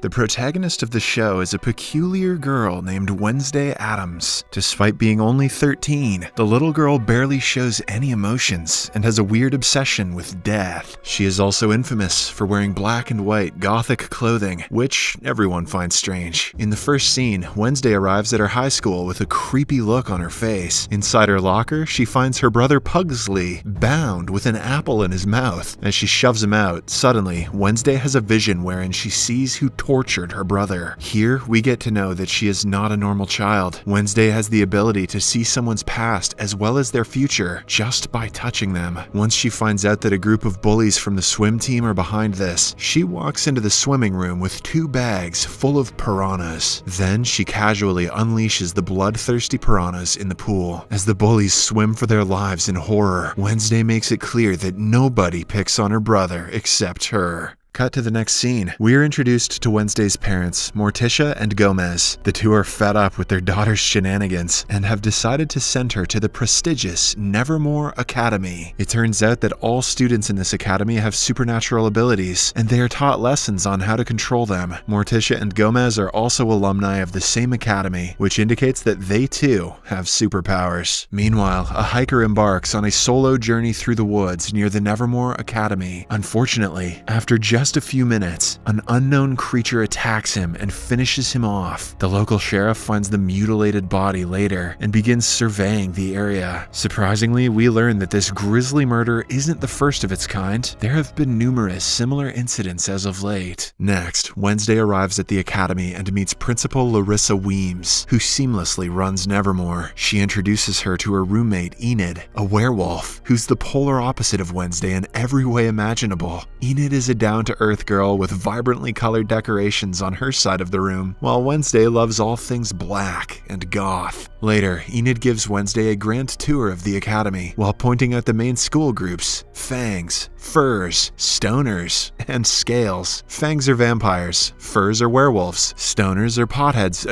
The protagonist of the show is a peculiar girl named Wednesday Addams. Despite being only 13, the little girl barely shows any emotions and has a weird obsession with death. She is also infamous for wearing black and white gothic clothing, which everyone finds strange. In the first scene, Wednesday arrives at her high school with a creepy look on her face. Inside her locker, she finds her brother Pugsley bound with an apple in his mouth. As she shoves him out, suddenly, Wednesday has a vision wherein she sees who tortured her brother. Here, we get to know that she is not a normal child. Wednesday has the ability to see someone's past as well as their future just by touching them. Once she finds out that a group of bullies from the swim team are behind this, she walks into the swimming room with 2 bags full of piranhas. Then she casually unleashes the bloodthirsty piranhas in the pool. As the bullies swim for their lives in horror, Wednesday makes it clear that nobody picks on her brother except her. Cut to the next scene. We are introduced to Wednesday's parents, Morticia and Gomez. The two are fed up with their daughter's shenanigans and have decided to send her to the prestigious Nevermore Academy. It turns out that all students in this academy have supernatural abilities, and they are taught lessons on how to control them. Morticia and Gomez are also alumni of the same academy, which indicates that they too have superpowers. Meanwhile, a hiker embarks on a solo journey through the woods near the Nevermore Academy. Unfortunately, after just a few minutes, an unknown creature attacks him and finishes him off. The local sheriff finds the mutilated body later and begins surveying the area. Surprisingly, we learn that this grisly murder isn't the first of its kind. There have been numerous similar incidents as of late. Next, Wednesday arrives at the academy and meets Principal Larissa Weems, who seamlessly runs Nevermore. She introduces her to her roommate Enid, a werewolf, who's the polar opposite of Wednesday in every way imaginable. Enid is a down-to-earth girl with vibrantly colored decorations on her side of the room, while Wednesday loves all things black and goth. Later, Enid gives Wednesday a grand tour of the academy, while pointing out the main school groups: Fangs, Furs, Stoners, and Scales. Fangs are vampires, Furs are werewolves, Stoners are potheads,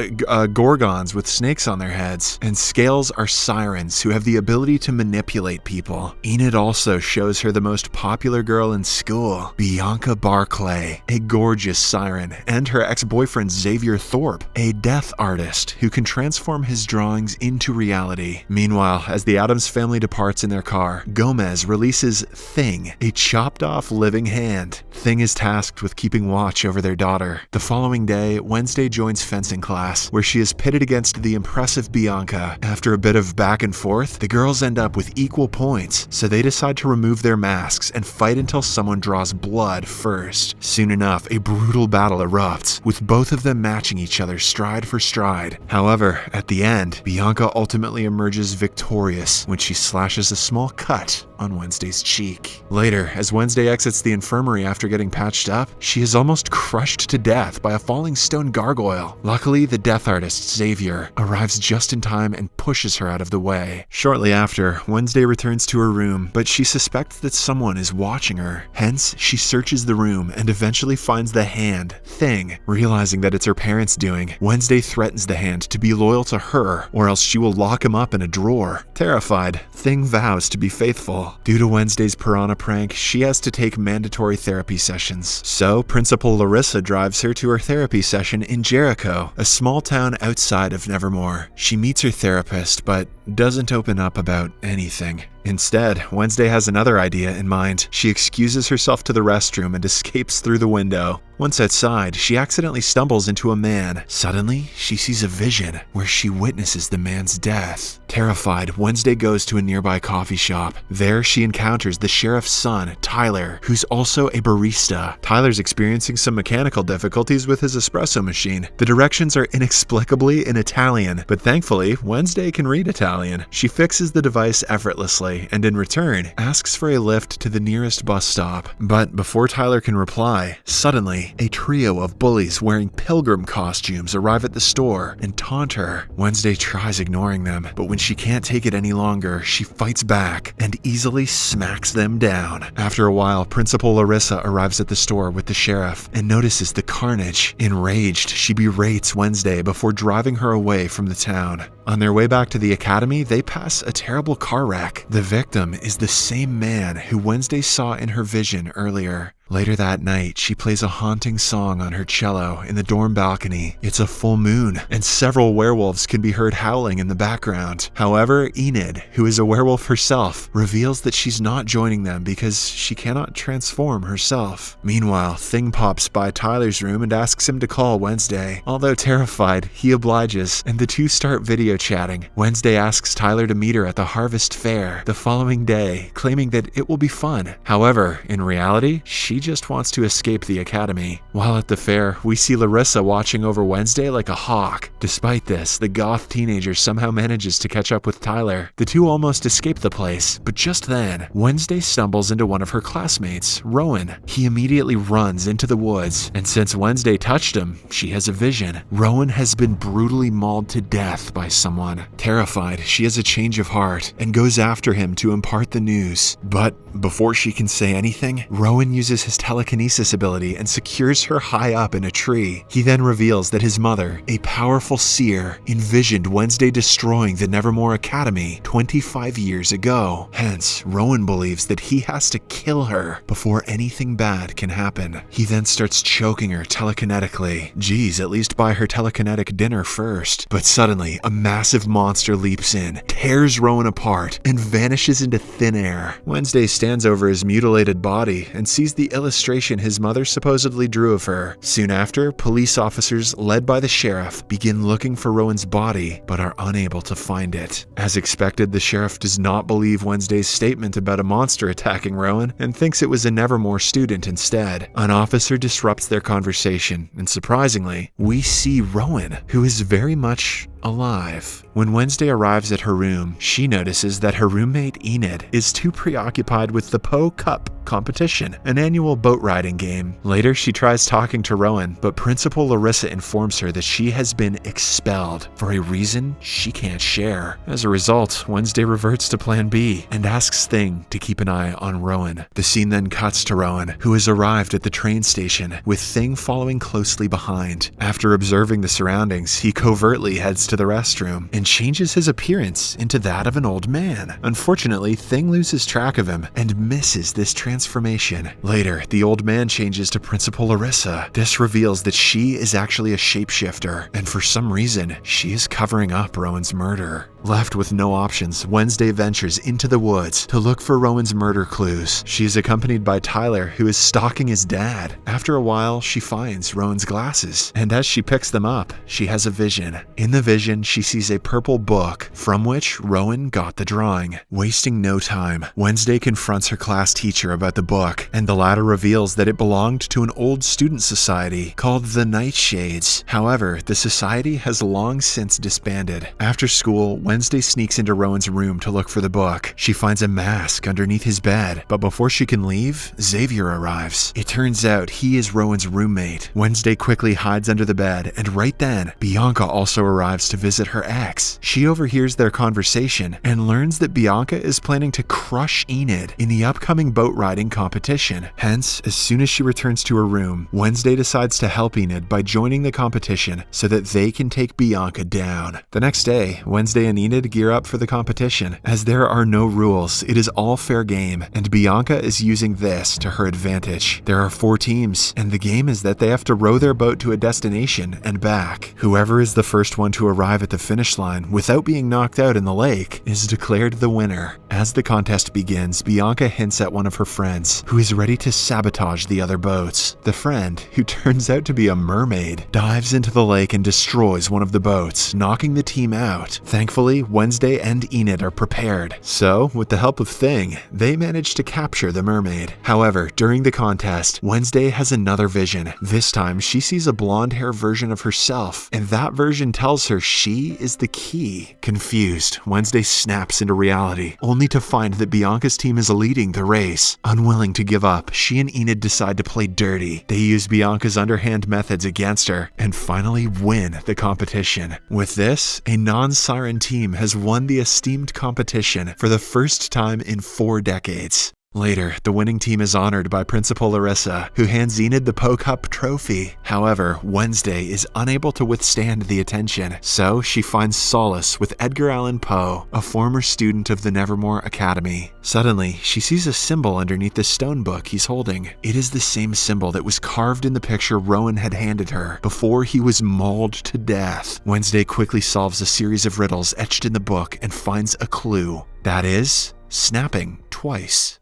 gorgons with snakes on their heads, and Scales are sirens who have the ability to manipulate people. Enid also shows her the most popular girl in school, Bianca Barclay, a gorgeous siren, and her ex-boyfriend Xavier Thorpe, a death artist who can transform his drawings into reality. Meanwhile, as the Addams family departs in their car, Gomez releases Thing, a chopped-off living hand. Thing is tasked with keeping watch over their daughter. The following day, Wednesday joins fencing class, where she is pitted against the impressive Bianca. After a bit of back and forth, the girls end up with equal points, so they decide to remove their masks and fight until someone draws blood first. Soon enough, a brutal battle erupts, with both of them matching each other stride for stride. However, at the end, Bianca ultimately emerges victorious when she slashes a small cut on Wednesday's cheek. Later, as Wednesday exits the infirmary after getting patched up, she is almost crushed to death by a falling stone gargoyle. Luckily, the death artist, Xavier, arrives just in time and pushes her out of the way. Shortly after, Wednesday returns to her room, but she suspects that someone is watching her. Hence, she searches the room and eventually finds the hand, Thing. Realizing that it's her parents' doing, Wednesday threatens the hand to be loyal to her, or else she will lock him up in a drawer. Terrified, Thing vows to be faithful. Due to Wednesday's piranha prank, she has to take mandatory therapy sessions. So, Principal Larissa drives her to her therapy session in Jericho, a small town outside of Nevermore. She meets her therapist, but doesn't open up about anything. Instead, Wednesday has another idea in mind. She excuses herself to the restroom and escapes through the window. Once outside, she accidentally stumbles into a man. Suddenly, she sees a vision where she witnesses the man's death. Terrified, Wednesday goes to a nearby coffee shop. There, she encounters the sheriff's son, Tyler, who's also a barista. Tyler's experiencing some mechanical difficulties with his espresso machine. The directions are inexplicably in Italian, but thankfully, Wednesday can read Italian. She fixes the device effortlessly and in return, asks for a lift to the nearest bus stop. But before Tyler can reply, suddenly, a trio of bullies wearing pilgrim costumes arrive at the store and taunt her. Wednesday tries ignoring them, but when she can't take it any longer, she fights back and easily smacks them down. After a while, Principal Larissa arrives at the store with the sheriff and notices the carnage. Enraged, she berates Wednesday before driving her away from the town. On their way back to the academy, they pass a terrible car wreck. The victim is the same man who Wednesday saw in her vision earlier. Later that night, she plays a haunting song on her cello in the dorm balcony. It's a full moon, and several werewolves can be heard howling in the background. However, Enid, who is a werewolf herself, reveals that she's not joining them because she cannot transform herself. Meanwhile, Thing pops by Tyler's room and asks him to call Wednesday. Although terrified, he obliges, and the two start video chatting. Wednesday asks Tyler to meet her at the Harvest Fair the following day, claiming that it will be fun. However, in reality, she just wants to escape the academy. While at the fair, we see Larissa watching over Wednesday like a hawk. Despite this, the goth teenager somehow manages to catch up with Tyler. The two almost escape the place, but just then, Wednesday stumbles into one of her classmates, Rowan. He immediately runs into the woods, and since Wednesday touched him, she has a vision. Rowan has been brutally mauled to death by someone. Terrified, she has a change of heart and goes after him to impart the news. But before she can say anything, Rowan uses his telekinesis ability and secures her high up in a tree. He then reveals that his mother, a powerful seer, envisioned Wednesday destroying the Nevermore Academy 25 years ago. Hence, Rowan believes that he has to kill her before anything bad can happen. He then starts choking her telekinetically. Geez, at least buy her telekinetic dinner first. But suddenly, a massive monster leaps in, tears Rowan apart, and vanishes into thin air. Wednesday stands over his mutilated body and sees the illustration his mother supposedly drew of her. Soon after, police officers led by the sheriff begin looking for Rowan's body, but are unable to find it. As expected, the sheriff does not believe Wednesday's statement about a monster attacking Rowan and thinks it was a Nevermore student instead. An officer disrupts their conversation, and surprisingly, we see Rowan, who is very much alive. When Wednesday arrives at her room, she notices that her roommate Enid is too preoccupied with the Po Cup competition, an annual boat riding game. Later, she tries talking to Rowan, but Principal Larissa informs her that she has been expelled for a reason she can't share. As a result, Wednesday reverts to Plan B and asks Thing to keep an eye on Rowan. The scene then cuts to Rowan, who has arrived at the train station, with Thing following closely behind. After observing the surroundings, he covertly heads to the restroom and changes his appearance into that of an old man. Unfortunately, Thing loses track of him and misses this transformation. Later, the old man changes to Principal Larissa. This reveals that she is actually a shapeshifter, and for some reason, she is covering up Rowan's murder. Left with no options, Wednesday ventures into the woods to look for Rowan's murder clues. She is accompanied by Tyler, who is stalking his dad. After a while, she finds Rowan's glasses, and as she picks them up, she has a vision. In the vision, she sees a purple book from which Rowan got the drawing. Wasting no time, Wednesday confronts her class teacher about the book, and the latter reveals that it belonged to an old student society called the Nightshades. However, the society has long since disbanded. After school, Wednesday sneaks into Rowan's room to look for the book. She finds a mask underneath his bed, but before she can leave, Xavier arrives. It turns out he is Rowan's roommate. Wednesday quickly hides under the bed, and right then, Bianca also arrives to visit her ex. She overhears their conversation and learns that Bianca is planning to crush Enid in the upcoming boat riding competition. Hence, as soon as she returns to her room, Wednesday decides to help Enid by joining the competition so that they can take Bianca down. The next day, Wednesday and Enid gear up for the competition. As there are no rules, it is all fair game, and Bianca is using this to her advantage. There are 4 teams, and the game is that they have to row their boat to a destination and back. Whoever is the first one to arrive at the finish line without being knocked out in the lake is declared the winner. As the contest begins, Bianca hints at one of her friends, who is ready to sabotage the other boats. The friend, who turns out to be a mermaid, dives into the lake and destroys one of the boats, knocking the team out. Thankfully, Wednesday and Enid are prepared. So, with the help of Thing, they manage to capture the mermaid. However, during the contest, Wednesday has another vision. This time, she sees a blonde hair version of herself, and that version tells her she is the key. Confused, Wednesday snaps into reality, only to find that Bianca's team is leading the race. Unwilling to give up, she and Enid decide to play dirty. They use Bianca's underhand methods against her, and finally win the competition. With this, a non-siren team has won the esteemed competition for the first time in 4 decades. Later, the winning team is honored by Principal Larissa, who hands Enid the Poe-Cup trophy. However, Wednesday is unable to withstand the attention, so she finds solace with Edgar Allan Poe, a former student of the Nevermore Academy. Suddenly, she sees a symbol underneath the stone book he's holding. It is the same symbol that was carved in the picture Rowan had handed her before he was mauled to death. Wednesday quickly solves a series of riddles etched in the book and finds a clue. That is, snapping twice.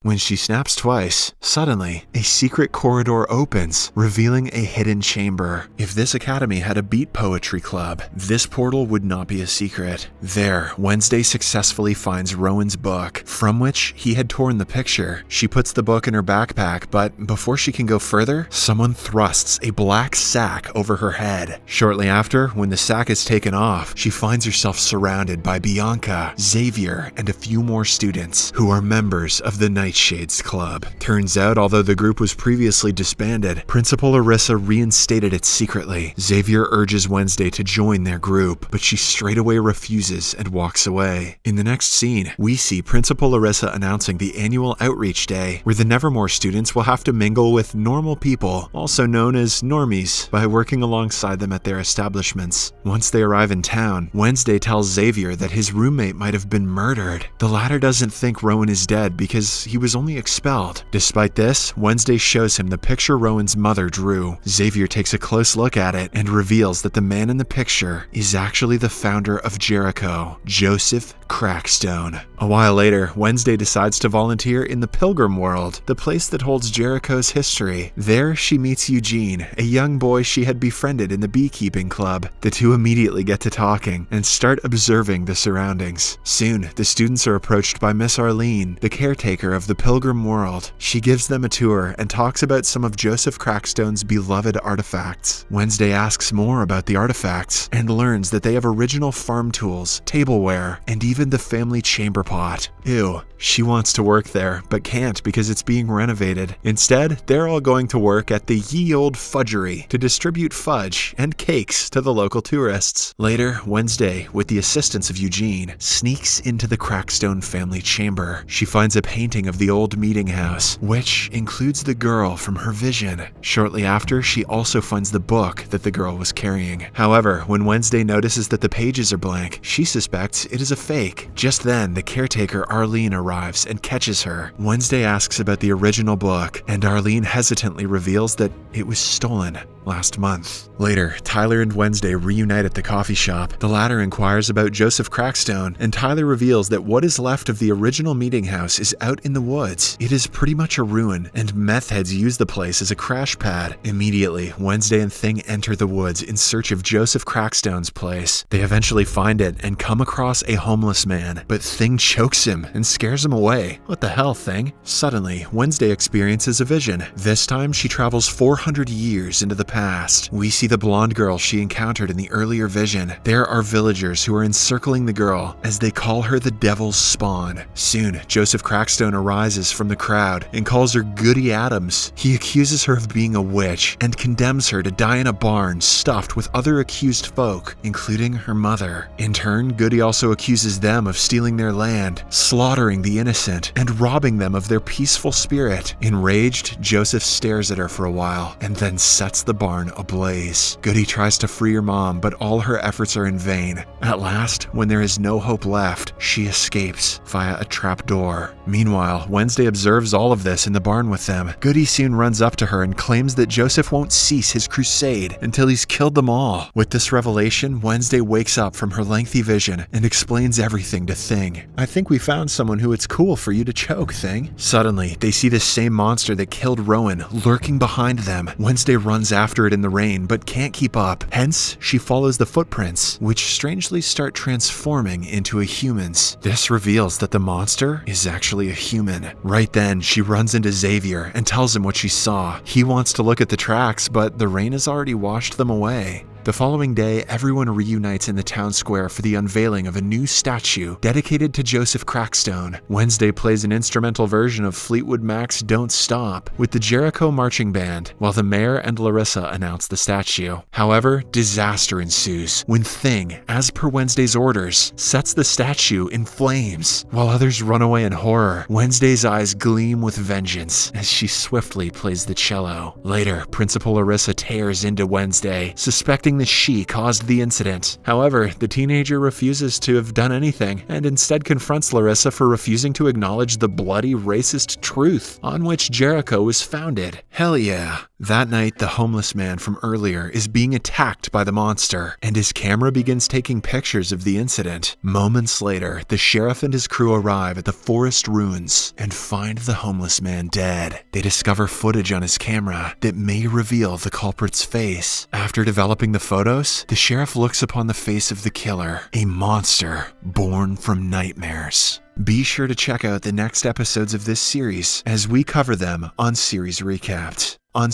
When she snaps twice, suddenly, a secret corridor opens, revealing a hidden chamber. If this academy had a beat poetry club, this portal would not be a secret. There, Wednesday successfully finds Rowan's book, from which he had torn the picture. She puts the book in her backpack, but before she can go further, someone thrusts a black sack over her head. Shortly after, when the sack is taken off, she finds herself surrounded by Bianca, Xavier, and a few more students, who are members of the Nightshades Club. Turns out, although the group was previously disbanded, Principal Larissa reinstated it secretly. Xavier urges Wednesday to join their group, but she straightaway refuses and walks away. In the next scene, we see Principal Larissa announcing the annual Outreach Day, where the Nevermore students will have to mingle with normal people, also known as normies, by working alongside them at their establishments. Once they arrive in town, Wednesday tells Xavier that his roommate might have been murdered. The latter doesn't think Rowan is dead because he was only expelled. Despite this, Wednesday shows him the picture Rowan's mother drew. Xavier takes a close look at it and reveals that the man in the picture is actually the founder of Jericho, Joseph Crackstone. A while later, Wednesday decides to volunteer in the Pilgrim World, the place that holds Jericho's history. There, she meets Eugene, a young boy she had befriended in the beekeeping club. The two immediately get to talking and start observing the surroundings. Soon, the students are approached by Miss Arlene, the caretaker of the Pilgrim World. She gives them a tour and talks about some of Joseph Crackstone's beloved artifacts. Wednesday asks more about the artifacts and learns that they have original farm tools, tableware, and even the family chamber pot. Ew. She wants to work there, but can't because it's being renovated. Instead, they're all going to work at the Ye Olde Fudgery to distribute fudge and cakes to the local tourists. Later, Wednesday, with the assistance of Eugene, sneaks into the Crackstone family chamber. She finds a painting of the old meeting house, which includes the girl from her vision. Shortly after, she also finds the book that the girl was carrying. However, when Wednesday notices that the pages are blank, she suspects it is a fake. Just then, the caretaker Arlene arrives and catches her. Wednesday asks about the original book, and Arlene hesitantly reveals that it was stolen last month. Later, Tyler and Wednesday reunite at the coffee shop. The latter inquires about Joseph Crackstone, and Tyler reveals that what is left of the original meeting house is out in the woods. It is pretty much a ruin, and meth heads use the place as a crash pad. Immediately, Wednesday and Thing enter the woods in search of Joseph Crackstone's place. They eventually find it and come across a homeless man, but Thing chokes him and scares him away. What the hell, Thing? Suddenly, Wednesday experiences a vision. This time, she travels 400 years into the past. We see the blonde girl she encountered in the earlier vision. There are villagers who are encircling the girl as they call her the devil's spawn. Soon, Joseph Crackstone arises from the crowd and calls her Goody Adams. He accuses her of being a witch and condemns her to die in a barn stuffed with other accused folk, including her mother. In turn, Goody also accuses them of stealing their land, slaughtering the innocent, and robbing them of their peaceful spirit. Enraged, Joseph stares at her for a while and then sets the barn ablaze. Goody tries to free her mom, but all her efforts are in vain. At last, when there is no hope left, she escapes via a trap door. Meanwhile, Wednesday observes all of this in the barn with them. Goody soon runs up to her and claims that Joseph won't cease his crusade until he's killed them all. With this revelation, Wednesday wakes up from her lengthy vision and explains everything to Thing. I think we found someone who it's cool for you to choke, Thing. Suddenly, they see the same monster that killed Rowan lurking behind them. Wednesday runs after it in the rain, but can't keep up. Hence, she follows the footprints, which strangely start transforming into a human's. This reveals that the monster is actually a human. Right then, she runs into Xavier and tells him what she saw. He wants to look at the tracks, but the rain has already washed them away. The following day, everyone reunites in the town square for the unveiling of a new statue dedicated to Joseph Crackstone. Wednesday plays an instrumental version of Fleetwood Mac's Don't Stop with the Jericho Marching Band, while the mayor and Larissa announce the statue. However, disaster ensues when Thing, as per Wednesday's orders, sets the statue in flames. While others run away in horror, Wednesday's eyes gleam with vengeance as she swiftly plays the cello. Later, Principal Larissa tears into Wednesday, suspecting that she caused the incident. However, the teenager refuses to have done anything and instead confronts Larissa for refusing to acknowledge the bloody racist truth on which Jericho was founded. Hell yeah. That night, the homeless man from earlier is being attacked by the monster, and his camera begins taking pictures of the incident. Moments later, the sheriff and his crew arrive at the forest ruins and find the homeless man dead. They discover footage on his camera that may reveal the culprit's face. After developing the photos, the sheriff looks upon the face of the killer, a monster born from nightmares. Be sure to check out the next episodes of this series as we cover them on Series Recapped. On